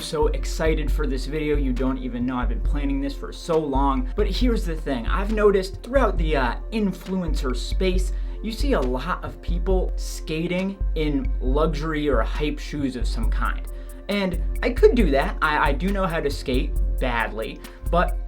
so excited for this video. You don't even know, I've been planning this for so long. But here's the thing, I've noticed throughout the influencer space, you see a lot of people skating in luxury or hype shoes of some kind. And I could do that. I do know how to skate badly, but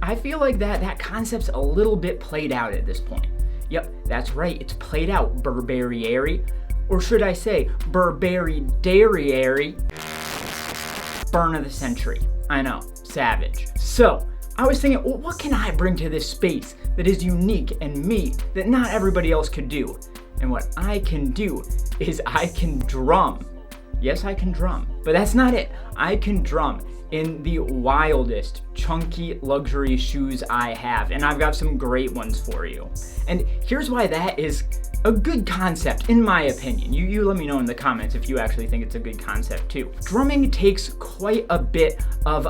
I feel like that concept's a little bit played out at this point. Yep, that's right, it's played out, Burberry. Or should I say, Burberry Dairy. Burn of the century. I know, savage. So, I was thinking, well, what can I bring to this space that is unique and me that not everybody else could do? And what I can do is I can drum. Yes, I can drum, but that's not it. I can drum in the wildest, chunky luxury shoes I have, and I've got some great ones for you. And here's why that is a good concept, in my opinion. You let me know in the comments if you actually think it's a good concept too. Drumming takes quite a bit of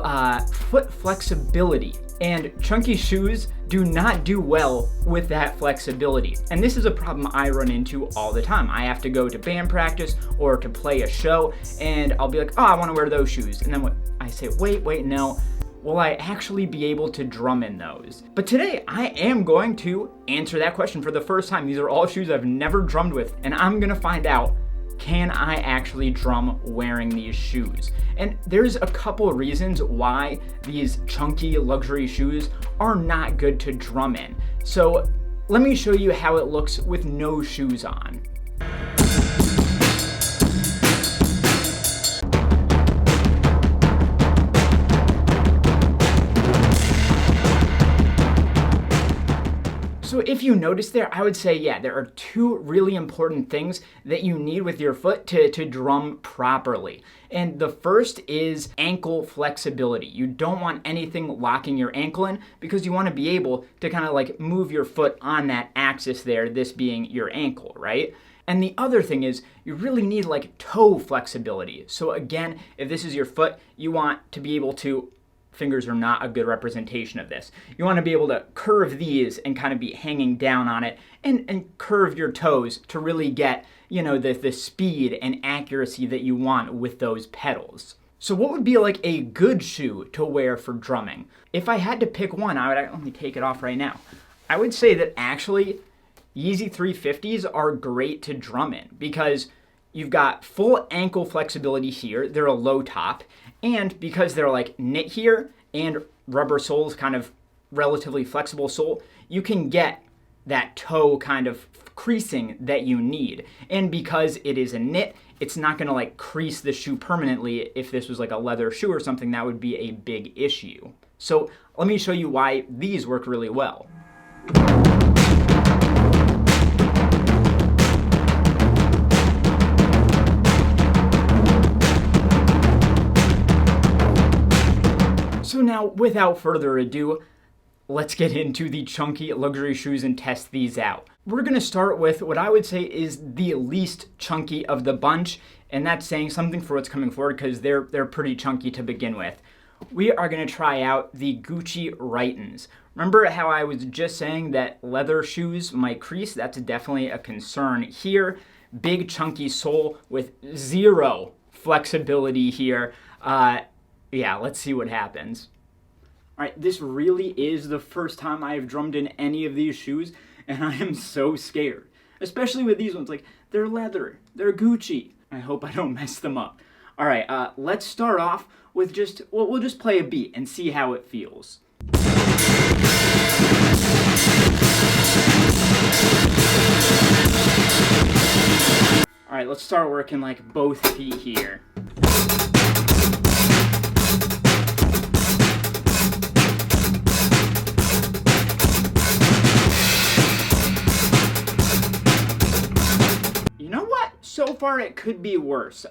foot flexibility, and chunky shoes do not do well with that flexibility. And this is a problem I run into all the time. I have to go to band practice or to play a show, and I'll be like, oh, I wanna wear those shoes. And then what I say, wait, no. Will I actually be able to drum in those? But today, I am going to answer that question for the first time. These are all shoes I've never drummed with, and I'm gonna find out, can I actually drum wearing these shoes? And there's a couple of reasons why these chunky luxury shoes are not good to drum in. So let me show you how it looks with no shoes on. So if you notice there, I would say, yeah, there are two really important things that you need with your foot to drum properly. And the first is ankle flexibility. You don't want anything locking your ankle in because you want to be able to kind of like move your foot on that axis there, this being your ankle, right? And the other thing is you really need like toe flexibility. So again, if this is your foot, you want to be able to, fingers are not a good representation of this. You want to be able to curve these and kind of be hanging down on it and curve your toes to really get, you know, the speed and accuracy that you want with those pedals. So what would be like a good shoe to wear for drumming? If I had to pick one, let me take it off right now. I would say that actually Yeezy 350s are great to drum in because you've got full ankle flexibility here. They're a low top. And because they're like knit here and rubber soles, kind of relatively flexible sole, you can get that toe kind of creasing that you need. And because it is a knit, it's not gonna like crease the shoe permanently. If this was like a leather shoe or something, that would be a big issue. So let me show you why these work really well. So now, without further ado, let's get into the chunky luxury shoes and test these out. We're gonna start with what I would say is the least chunky of the bunch, and that's saying something for what's coming forward because they're pretty chunky to begin with. We are gonna try out the Gucci Rhytons. Remember how I was just saying that leather shoes might crease? That's definitely a concern here. Big chunky sole with zero flexibility here. Yeah, let's see what happens. All right, this really is the first time I have drummed in any of these shoes, and I am so scared. Especially with these ones, like, they're leather, they're Gucci. I hope I don't mess them up. All right, let's start off with we'll just play a beat and see how it feels. All right, let's start working like both feet here. So far, it could be worse.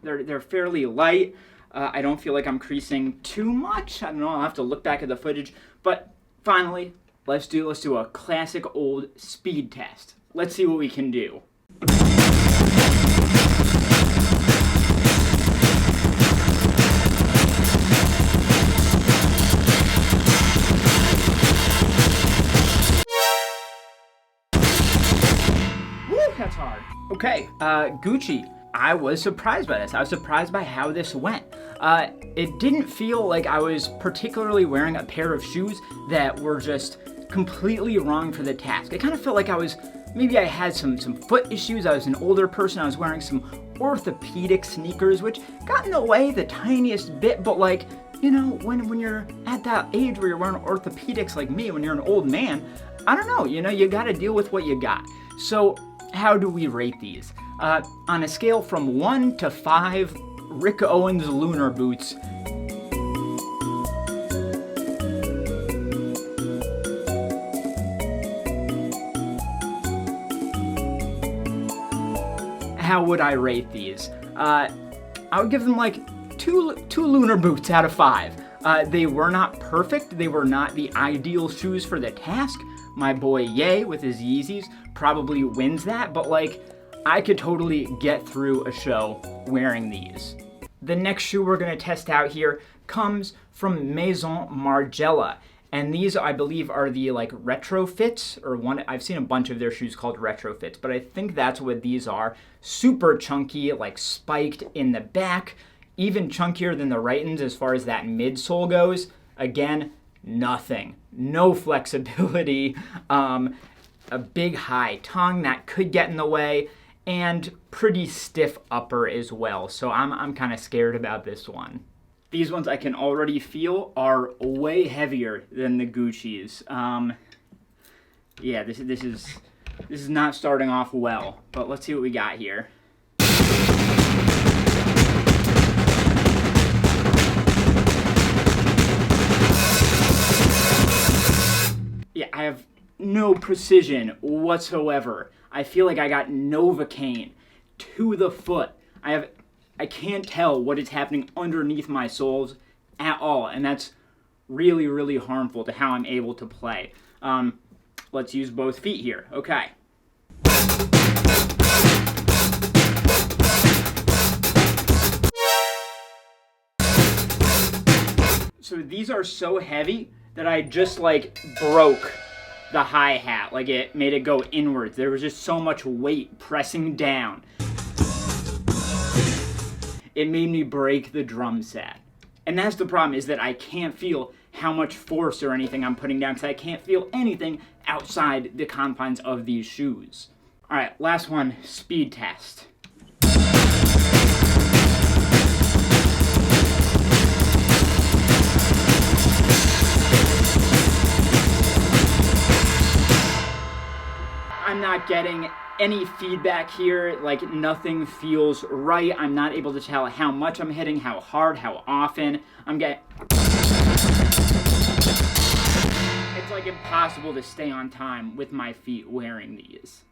They're fairly light. I don't feel like I'm creasing too much. I don't know. I'll have to look back at the footage. But finally, let's do a classic old speed test. Let's see what we can do. That's hard. Okay, Gucci. I was surprised by this. I was surprised by how this went. It didn't feel like I was particularly wearing a pair of shoes that were just completely wrong for the task. It kind of felt like maybe I had some foot issues. I was an older person. I was wearing some orthopedic sneakers, which got in the way the tiniest bit, but like, you know, when you're at that age where you're wearing orthopedics like me, when you're an old man, I don't know, you know, you gotta deal with what you got. So how do we rate these? On a scale from 1 to 5, Rick Owens lunar boots. How would I rate these? I would give them like two lunar boots out of 5. They were not perfect. They were not the ideal shoes for the task. My boy Ye with his Yeezys probably wins that, but like, I could totally get through a show wearing these. The next shoe we're gonna test out here comes from Maison Margiela. And these, I believe, are the like retrofits, or one, I've seen a bunch of their shoes called retrofits, but I think that's what these are. Super chunky, like spiked in the back, even chunkier than the Rhytons as far as that midsole goes. Again, nothing, no flexibility, a big high tongue that could get in the way, and pretty stiff upper as well. So I'm kind of scared about this one. These ones I can already feel are way heavier than the Gucci's. Yeah, this is not starting off well, but let's see what we got here. Yeah, I have no precision whatsoever. I feel like I got Novocaine to the foot. I can't tell what is happening underneath my soles at all, and that's really, really harmful to how I'm able to play. Let's use both feet here. Okay. So these are so heavy that I just like broke the hi-hat. Like it made it go inwards. There was just so much weight pressing down. It made me break the drum set. And that's the problem, is that I can't feel how much force or anything I'm putting down, because I can't feel anything outside the confines of these shoes. All right, last one, speed test. I'm not getting any feedback here, like nothing feels right. I'm not able to tell how much I'm hitting, how hard, how often. It's like impossible to stay on time with my feet wearing these.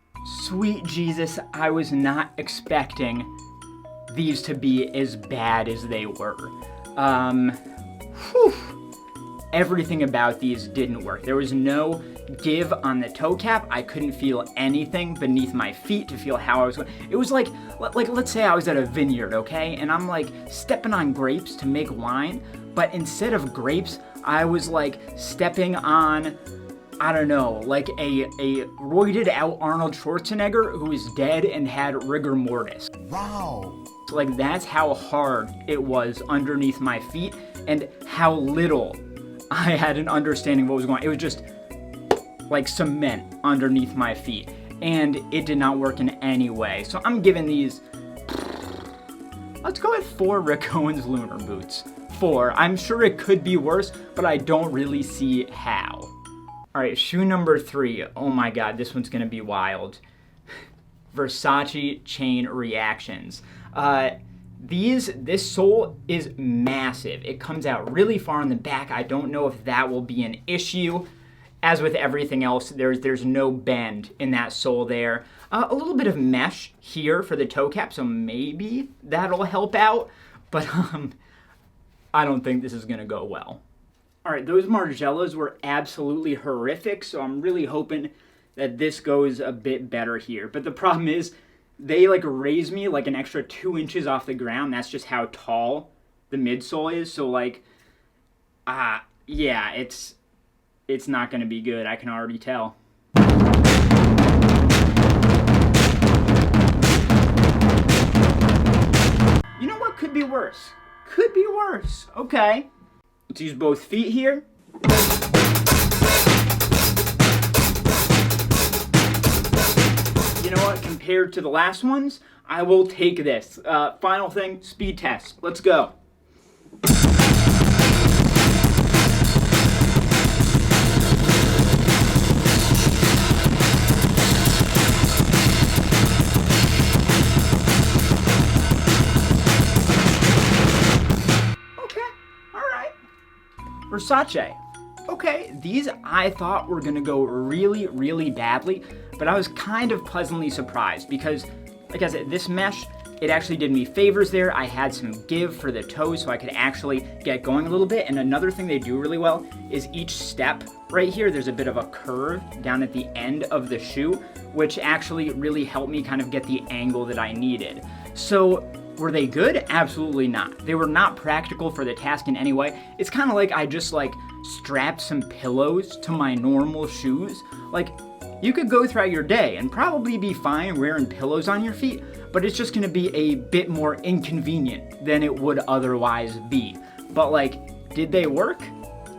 Sweet Jesus, I was not expecting these to be as bad as they were. Everything about these didn't work. There was no give on the toe cap. I couldn't feel anything beneath my feet to feel how I was going. It was like let's say I was at a vineyard, okay? And I'm like stepping on grapes to make wine, but instead of grapes, I was like stepping on, I don't know, like a roided out Arnold Schwarzenegger who is dead and had rigor mortis. Wow. So like that's how hard it was underneath my feet and how little I had an understanding of what was going on. It was just like cement underneath my feet, and it did not work in any way. So I'm giving these, let's go with 4 Rick Owens lunar boots. 4. I'm sure it could be worse, but I don't really see how. All right, shoe number 3. Oh my God, this one's gonna be wild. Versace chain reactions. This sole is massive. It comes out really far in the back. I don't know if that will be an issue. As with everything else, there's no bend in that sole there. A little bit of mesh here for the toe cap, so maybe that'll help out. But I don't think this is gonna go well. All right, those Margielas were absolutely horrific, so I'm really hoping that this goes a bit better here. But the problem is, they like raise me like an extra 2 inches off the ground. That's just how tall the midsole is. So like, yeah, it's not going to be good. I can already tell. You know what could be worse? could be worse. Okay. Let's use both feet here. You know what? Compared to the last ones, I will take this. Final thing, speed test. Let's go. Versace. Okay, these I thought were gonna go really, really badly, but I was kind of pleasantly surprised because, like I said, this mesh, it actually did me favors there. I had some give for the toes so I could actually get going a little bit. And another thing they do really well is each step right here, there's a bit of a curve down at the end of the shoe, which actually really helped me kind of get the angle that I needed. So, were they good? Absolutely not. They were not practical for the task in any way. It's kind of like I just strapped some pillows to my normal shoes. Like, you could go throughout your day and probably be fine wearing pillows on your feet, but it's just gonna be a bit more inconvenient than it would otherwise be. But did they work?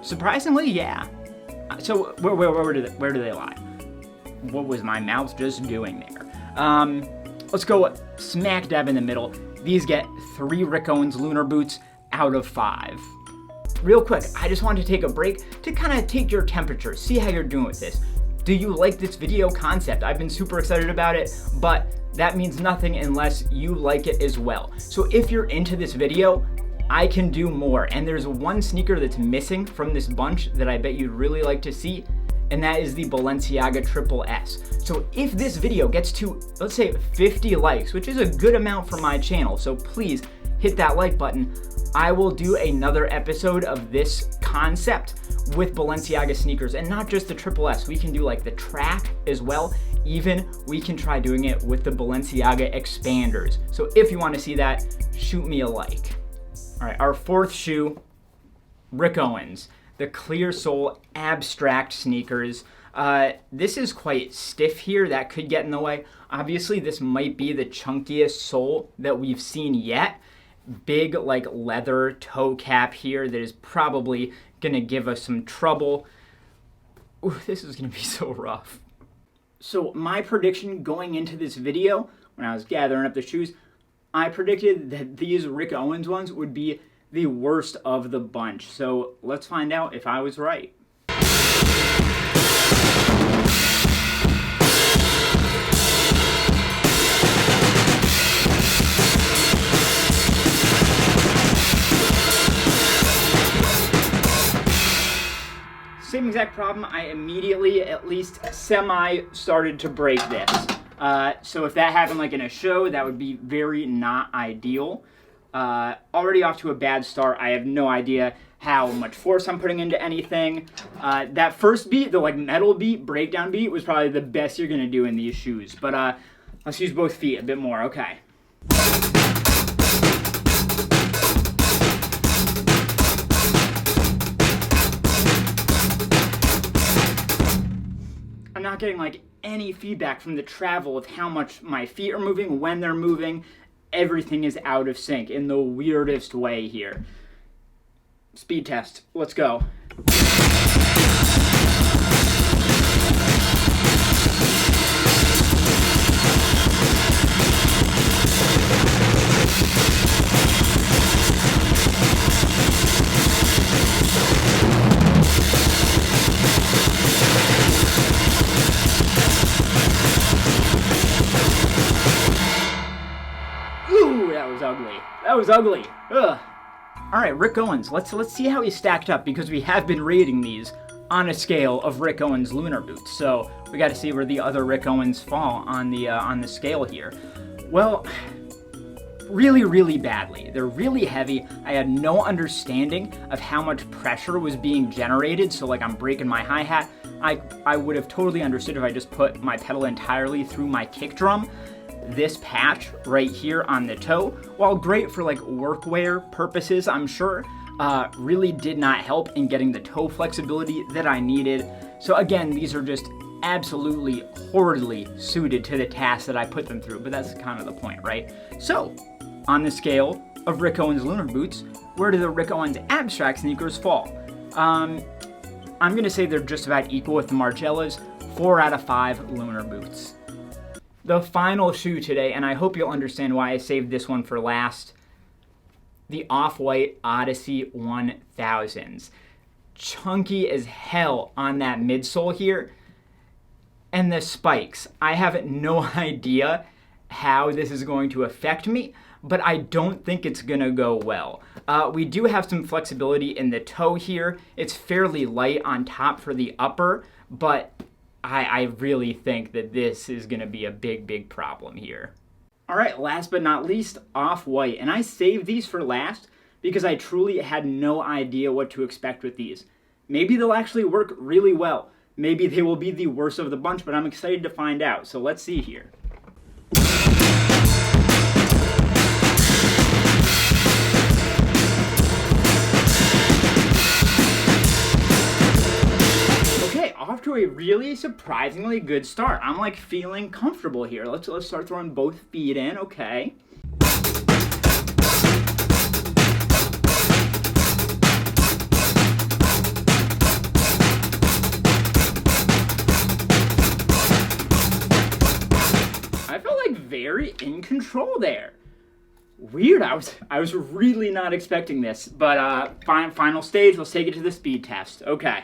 Surprisingly, yeah. So where do they lie? What was my mouth just doing there? Let's go smack dab in the middle. These get 3 Rick Owens Lunar Boots out of 5. Real quick, I just wanted to take a break to kind of take your temperature, see how you're doing with this. Do you like this video concept? I've been super excited about it, but that means nothing unless you like it as well. So if you're into this video, I can do more. And there's one sneaker that's missing from this bunch that I bet you'd really like to see, and that is the Balenciaga Triple S. So if this video gets to, let's say, 50 likes, which is a good amount for my channel, so please hit that like button, I will do another episode of this concept with Balenciaga sneakers, and not just the Triple S. We can do the track as well. Even we can try doing it with the Balenciaga expanders. So if you want to see that, shoot me a like. All right, our 4th shoe, Rick Owens. The clear sole abstract sneakers. This is quite stiff here. That could get in the way. Obviously, this might be the chunkiest sole that we've seen yet. Big leather toe cap here that is probably gonna give us some trouble. Ooh, this is gonna be so rough. So my prediction going into this video, when I was gathering up the shoes, I predicted that these Rick Owens ones would be the worst of the bunch. So let's find out if I was right. Same exact problem. I immediately, at least started to break this. So if that happened in a show, that would be very not ideal. Already off to a bad start. I have no idea how much force I'm putting into anything. That first beat, the metal beat, breakdown beat, was probably the best you're gonna do in these shoes. But let's use both feet a bit more. Okay. I'm not getting any feedback from the travel of how much my feet are moving, when they're moving. Everything is out of sync in the weirdest way here. Speed test. Let's go. That was ugly. Ugh. All right, Rick Owens. Let's see how he stacked up, because we have been rating these on a scale of Rick Owens Lunar Boots. So we got to see where the other Rick Owens fall on the scale here. Well, really, really badly. They're really heavy. I had no understanding of how much pressure was being generated. So I'm breaking my hi-hat. I would have totally understood if I just put my pedal entirely through my kick drum. This patch right here on the toe, while great for workwear purposes, I'm sure, really did not help in getting the toe flexibility that I needed. So again, these are just absolutely horridly suited to the task that I put them through, but that's kind of the point, right? So on the scale of Rick Owens lunar boots, where do the Rick Owens abstract sneakers fall? I'm going to say they're just about equal with the Margielas, 4 out of 5 lunar boots. The final shoe today, and I hope you'll understand why I saved this one for last, the OffWhite Odyssey 1000s. Chunky as hell on that midsole here. And the spikes. I have no idea how this is going to affect me, but I don't think it's gonna go well. We do have some flexibility in the toe here. It's fairly light on top for the upper, but I really think that this is gonna be a big problem here. All right, last but not least, Off-White. And I saved these for last because I truly had no idea what to expect with these. Maybe they'll actually work really well. Maybe they will be the worst of the bunch, but I'm excited to find out. So let's see here. Okay, off to a really surprisingly good start. I'm like feeling comfortable here. Let's start throwing both feet in, okay. Very in control there. Weird, I was really not expecting this, but final stage, let's take it to the speed test. Okay.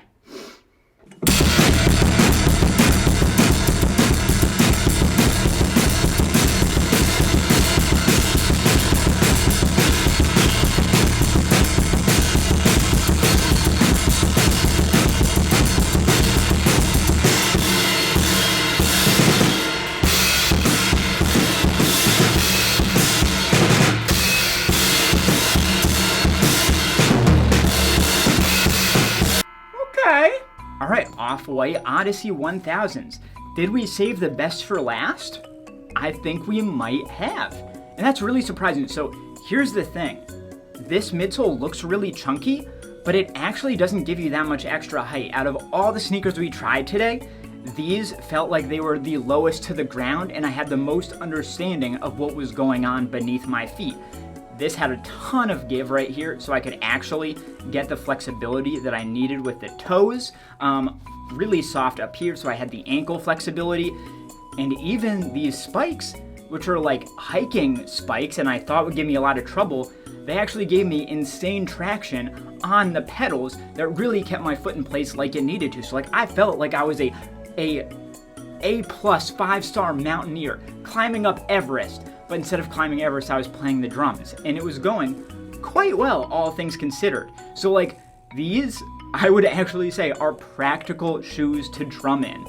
All right, OffWhite Odyssey 1000s. Did we save the best for last? I think we might have. And that's really surprising. So here's the thing. This midsole looks really chunky, but it actually doesn't give you that much extra height. Out of all the sneakers we tried today, these felt like they were the lowest to the ground, and I had the most understanding of what was going on beneath my feet. This had a ton of give right here, so I could actually get the flexibility that I needed with the toes. Really soft up here, so I had the ankle flexibility. And even these spikes, which are like hiking spikes and I thought would give me a lot of trouble, they actually gave me insane traction on the pedals that really kept my foot in place like it needed to. So like I felt like I was a A-plus 5-star mountaineer climbing up Everest. But instead of climbing Everest, I was playing the drums. And it was going quite well, all things considered. So like, these, I would actually say, are practical shoes to drum in.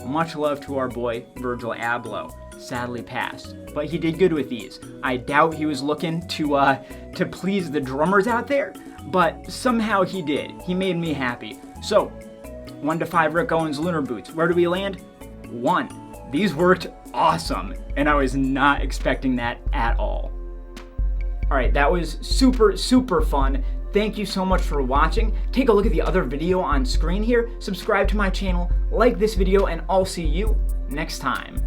Much love to our boy, Virgil Abloh. Sadly passed. But he did good with these. I doubt he was looking to please the drummers out there, but somehow he did. He made me happy. So, 1 to 5 Rick Owens lunar boots. Where do we land? 1. These worked awesome, and I was not expecting that at all. All right, that was super fun. Thank you so much for watching. Take a look at the other video on screen here, subscribe to my channel, like this video, and I'll see you next time.